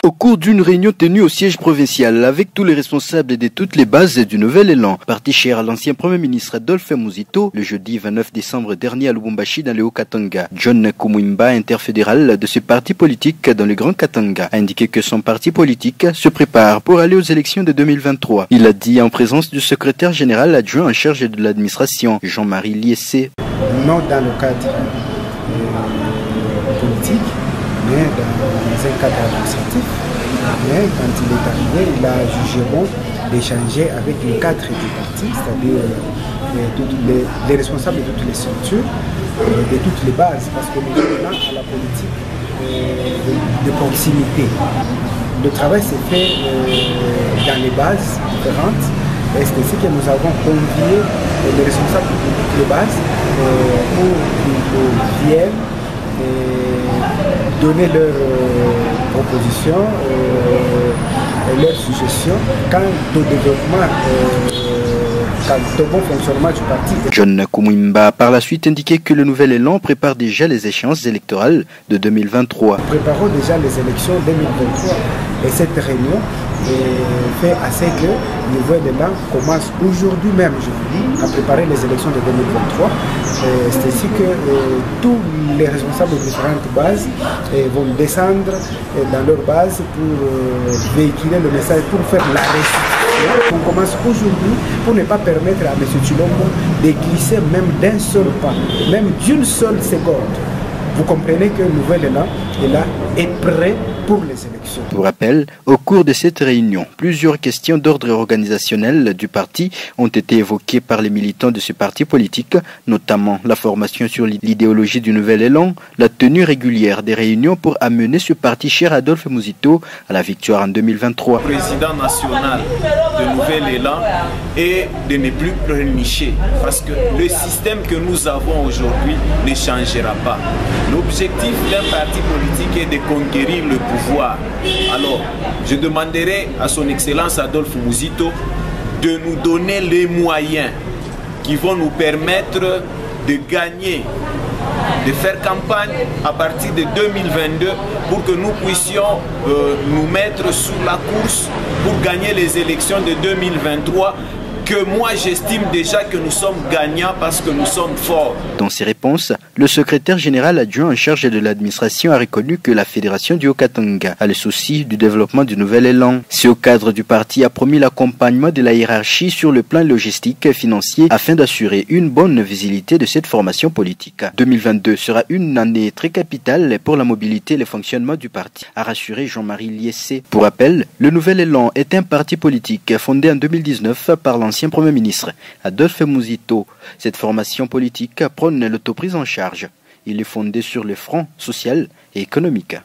Au cours d'une réunion tenue au siège provincial avec tous les responsables de toutes les bases du Nouvel Élan, parti cher à l'ancien Premier ministre Adolphe Muzito, le jeudi 29 décembre dernier à Lubumbashi dans le Haut-Katanga. John Kumwimba, interfédéral de ce parti politique dans le Grand Katanga, a indiqué que son parti politique se prépare pour aller aux élections de 2023. Il a dit en présence du secrétaire général adjoint en charge de l'administration, Jean-Marie Liessé. Non dans le cadre politique, mais dans un cadre administratif. Mais quand il est arrivé, il a jugé bon d'échanger avec le cadre du parti, c'est-à-dire les responsables de toutes les structures, de toutes les bases, parce que nous sommes là à la politique de proximité. Le travail s'est fait dans les bases différentes. Et c'est ainsi que nous avons convié les responsables de toutes les bases pour qu'ils viennent donner leurs propositions, leurs suggestions quant au développement, quant au bon fonctionnement du parti. John Kumwimba a par la suite indiqué que le Nouvel Élan prépare déjà les échéances électorales de 2023. Nous préparons déjà les élections 2023 et cette réunion fait assez que le Nouvel Élan commence aujourd'hui même, je vous dis, à préparer les élections de 2023. C'est ainsi que tous les responsables de différentes bases vont descendre dans leur base pour véhiculer le message, pour faire la restitution. On commence aujourd'hui pour ne pas permettre à M. Tshilombo de glisser même d'un seul pas, même d'une seule seconde. Vous comprenez que le Nouvel Élan est là, est prêt pour les élections. Pour rappel, au cours de cette réunion, plusieurs questions d'ordre organisationnel du parti ont été évoquées par les militants de ce parti politique, notamment la formation sur l'idéologie du Nouvel Élan, la tenue régulière des réunions pour amener ce parti cher Adolphe Muzito à la victoire en 2023. Le président national du Nouvel Élan est de ne plus pleurnicher parce que le système que nous avons aujourd'hui ne changera pas. L'objectif d'un parti politique est de conquérir le pouvoir. Alors, je demanderai à son Excellence Adolphe Muzito de nous donner les moyens qui vont nous permettre de gagner, de faire campagne à partir de 2022 pour que nous puissions nous mettre sur la course pour gagner les élections de 2023. Que moi j'estime déjà que nous sommes gagnants parce que nous sommes forts. Dans ses réponses, le secrétaire général adjoint en charge de l'administration a reconnu que la fédération du Haut-Katanga a le souci du développement du Nouvel Élan. C'est au cadre du parti a promis l'accompagnement de la hiérarchie sur le plan logistique et financier afin d'assurer une bonne visibilité de cette formation politique. 2022 sera une année très capitale pour la mobilité et le fonctionnement du parti, a rassuré Jean-Marie Liessé. Pour rappel, le Nouvel Élan est un parti politique fondé en 2019 par l'ancien Premier ministre Adolphe Muzito. Cette formation politique prône l'autoprise en charge. Il est fondé sur le front social et économique.